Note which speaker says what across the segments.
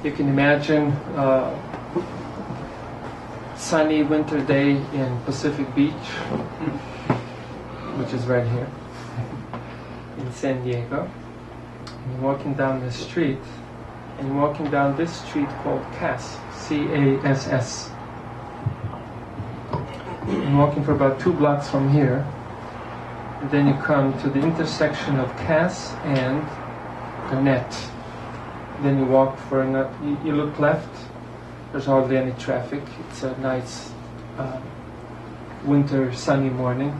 Speaker 1: You can imagine sunny winter day in Pacific Beach, which is right here in San Diego. And you're walking down the street, and you're walking down this street called Cass, C-A-S-S. You're walking for about 2 blocks from here, and then you come to the intersection of Cass and Gannett. Then you walk for you look left. There's hardly any traffic. It's a nice winter sunny morning.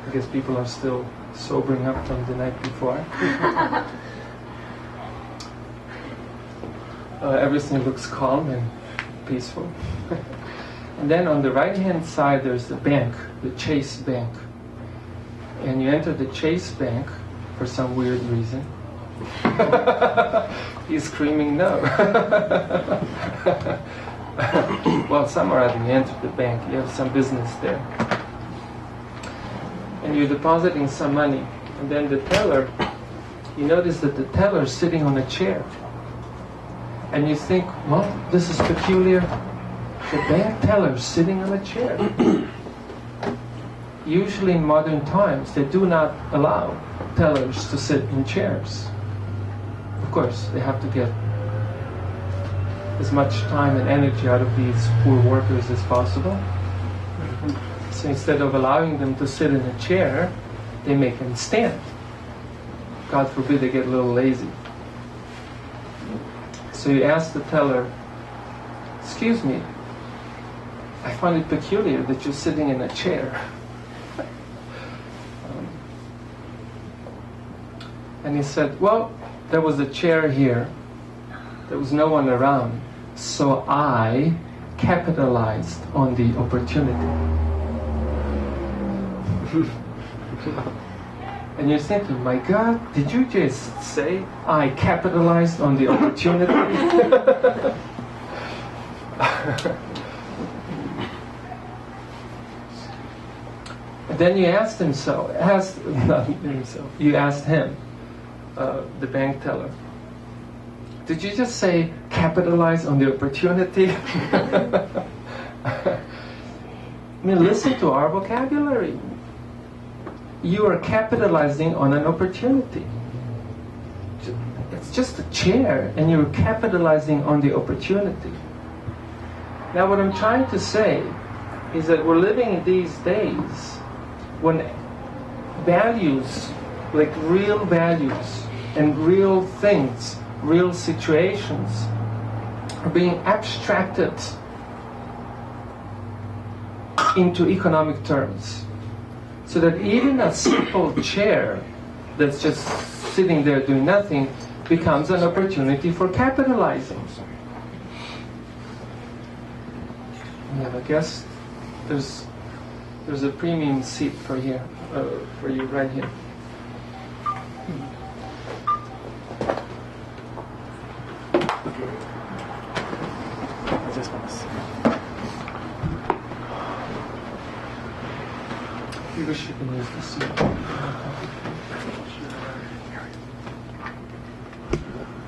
Speaker 1: I guess people are still sobering up from the night before. Everything looks calm and peaceful. And then on the right-hand side, there's the bank, the Chase Bank. And you enter the Chase Bank for some weird reason. He's screaming no. Well, somewhere or other you enter the bank, you have some business there. And you're depositing some money. And then the teller, you notice that the teller's sitting on a chair. And you think, well, this is peculiar. The bank teller's sitting on a chair. Usually in modern times, they do not allow tellers to sit in chairs. Of course, they have to get as much time and energy out of these poor workers as possible. So instead of allowing them to sit in a chair, they make them stand. God forbid they get a little lazy. So you ask the teller, "Excuse me, I find it peculiar that you're sitting in a chair." And he said, "Well, there was a chair here. There was no one around. So I capitalized on the opportunity." And you're thinking, my God, did you just say, I capitalized on the opportunity? And then you asked him you asked him, the bank teller, did you just say capitalize on the opportunity? I mean, listen to our vocabulary. You are capitalizing on an opportunity. It's just a chair, and you're capitalizing on the opportunity. Now, what I'm trying to say is that we're living in these days when values, like real values and real things, real situations, are being abstracted into economic terms. So that even a simple chair that's just sitting there doing nothing becomes an opportunity for capitalizing. Yeah, I guess there's a premium seat for you right here. You wish you can use the seat.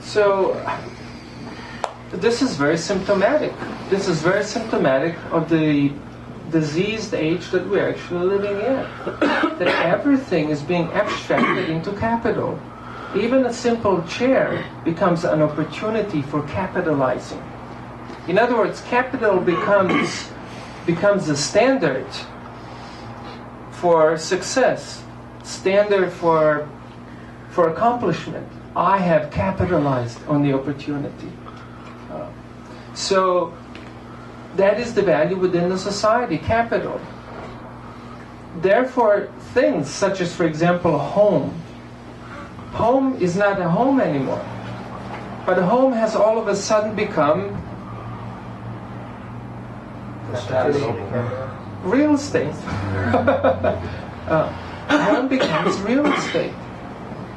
Speaker 1: So this is very symptomatic. This is very symptomatic of the diseased age that we're actually living in. That everything is being abstracted into capital. Even a simple chair becomes an opportunity for capitalizing. In other words, capital becomes the standard for success, standard for accomplishment. I have capitalized on the opportunity. So that is the value within the society, capital. Therefore, things such as, for example, a home. Home is not a home anymore. But a home has all of a sudden become real estate. Home becomes real estate.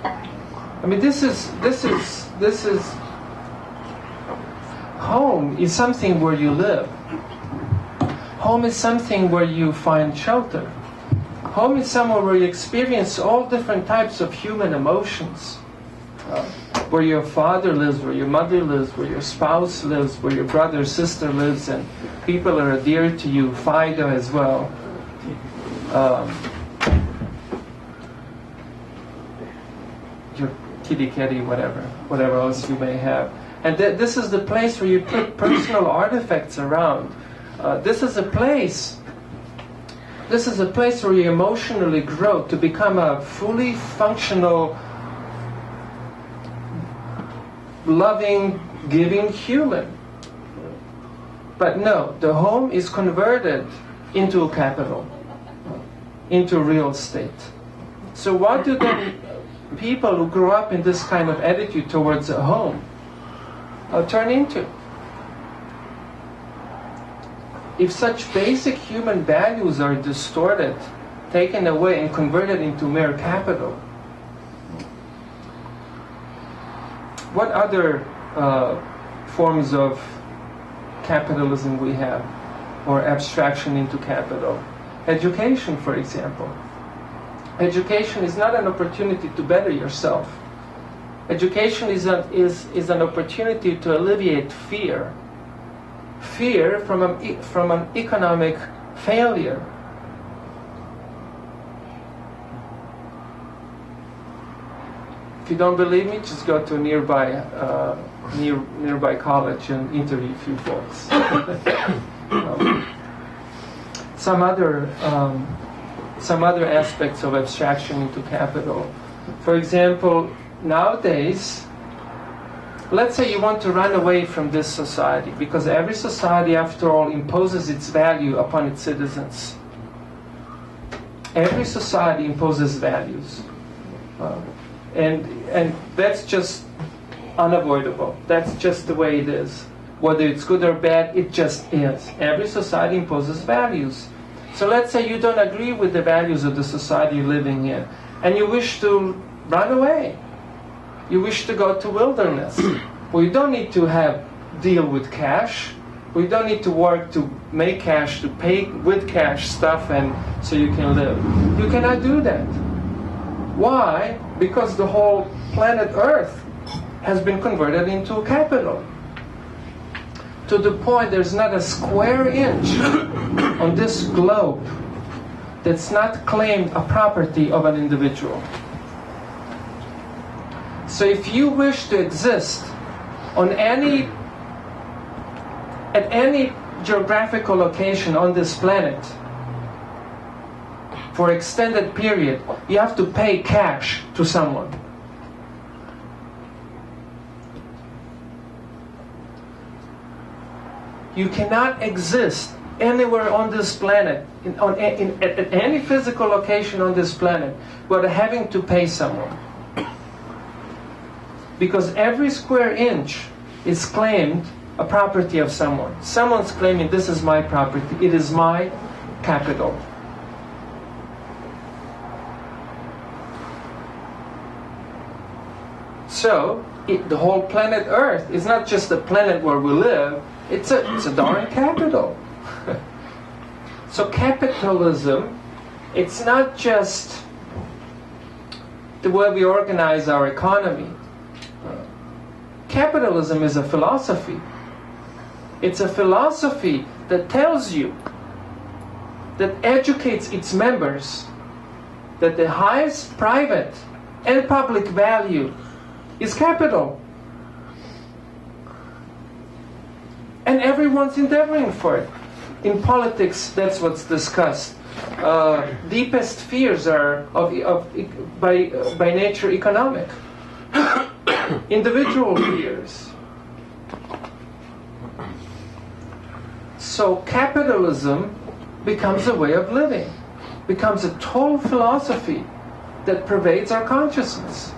Speaker 1: I mean, this is home is something where you live. Home is something where you find shelter. Home is somewhere where you experience all different types of human emotions. where your father lives, where your mother lives, where your spouse lives, where your brother or sister lives, and people are dear to you, FIDA as well. Your kitty, whatever else you may have. And this is the place where you put personal artifacts around. This is a place where you emotionally grow to become a fully functional, loving, giving human. But no, the home is converted into a capital, into real estate. So what do then people who grow up in this kind of attitude towards a home turn into? If such basic human values are distorted, taken away and converted into mere capital, what other forms of capitalism we have, or abstraction into capital? Education, for example. Education is not an opportunity to better yourself. Education is an opportunity to alleviate fear. Fear from an economic failure. If you don't believe me, just go to a nearby college and interview a few folks. Some other aspects of abstraction into capital. For example, nowadays, let's say you want to run away from this society, because every society, after all, imposes its value upon its citizens. Every society imposes values. And that's just unavoidable. That's just the way it is. Whether it's good or bad, it just is. Every society imposes values. So let's say you don't agree with the values of the society you're living in, and you wish to run away. You wish to go to wilderness. Well, you don't need to deal with cash. We don't need to work to make cash, to pay with cash stuff, and so you can live. You cannot do that. Why? Because the whole planet Earth has been converted into a capital. To the point there's not a square inch on this globe that's not claimed a property of an individual. So if you wish to exist at any geographical location on this planet for extended period, you have to pay cash to someone. You cannot exist anywhere on this planet, at any physical location on this planet, without having to pay someone. Because every square inch is claimed a property of someone. Someone's claiming, this is my property, it is my capital. So, the whole planet Earth is not just a planet where we live, it's a darn capital. So capitalism, it's not just the way we organize our economy. Capitalism is a philosophy. It's a philosophy that tells you, that educates its members, that the highest private and public value is capital. And everyone's endeavoring for it. In politics, that's what's discussed. Deepest fears are by nature economic. Individual fears. So capitalism becomes a way of living, becomes a total philosophy that pervades our consciousness.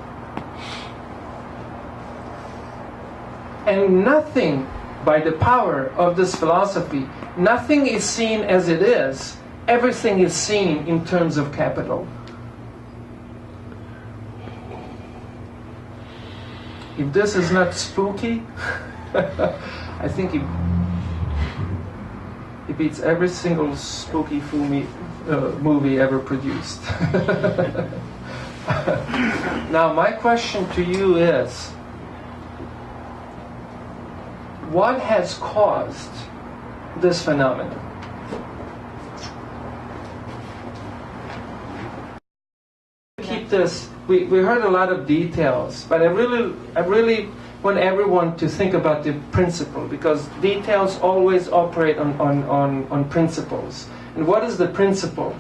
Speaker 1: And nothing, by the power of this philosophy, nothing is seen as it is. Everything is seen in terms of capital. If this is not spooky, I think it beats every single spooky movie ever produced. Now, my question to you is, what has caused this phenomenon. Keep this. We heard a lot of details, but I really want everyone to think about the principle, because details always operate on principles. And what is the principle?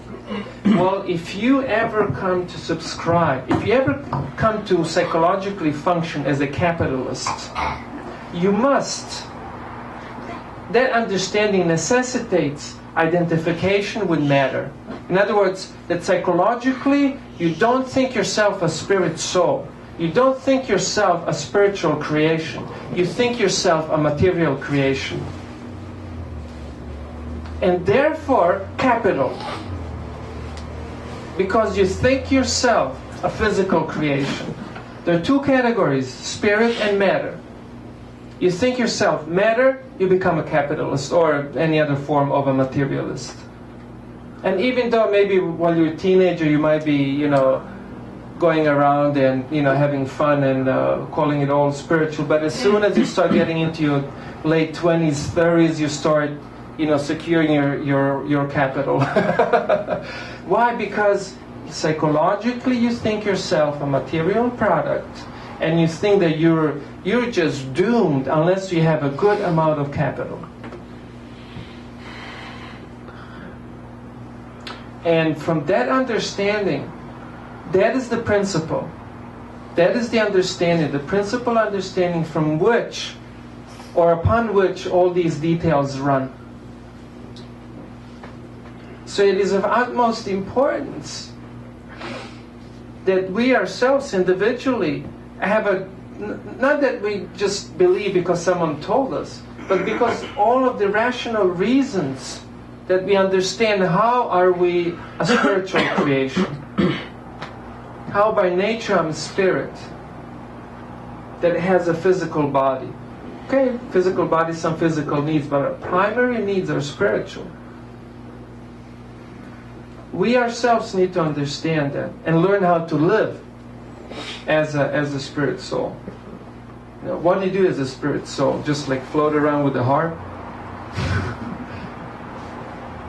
Speaker 1: Well, if you ever come to subscribe, if you ever come to psychologically function as a capitalist, you must. That understanding necessitates identification with matter. In other words, that psychologically, you don't think yourself a spirit soul. You don't think yourself a spiritual creation. You think yourself a material creation. And therefore, capital. Because you think yourself a physical creation. There are two categories, spirit and matter. You think yourself matter, you become a capitalist or any other form of a materialist. And even though maybe while you're a teenager you might be, going around and, having fun and calling it all spiritual, but as soon as you start getting into your late 20s, 30s, you start, securing your capital. Why? Because psychologically you think yourself a material product, and you think that you're just doomed unless you have a good amount of capital. And from that understanding, that is the principle. That is the understanding, the principal understanding from which, or upon which, all these details run. So it is of utmost importance that we ourselves individually have not that we just believe because someone told us, but because all of the rational reasons that we understand how are we a spiritual creation. How by nature I'm a spirit that has a physical body. Okay, physical body, some physical needs, but our primary needs are spiritual. We ourselves need to understand that and learn how to live as a spirit soul. What do you do as a spirit soul? Just like float around with the harp?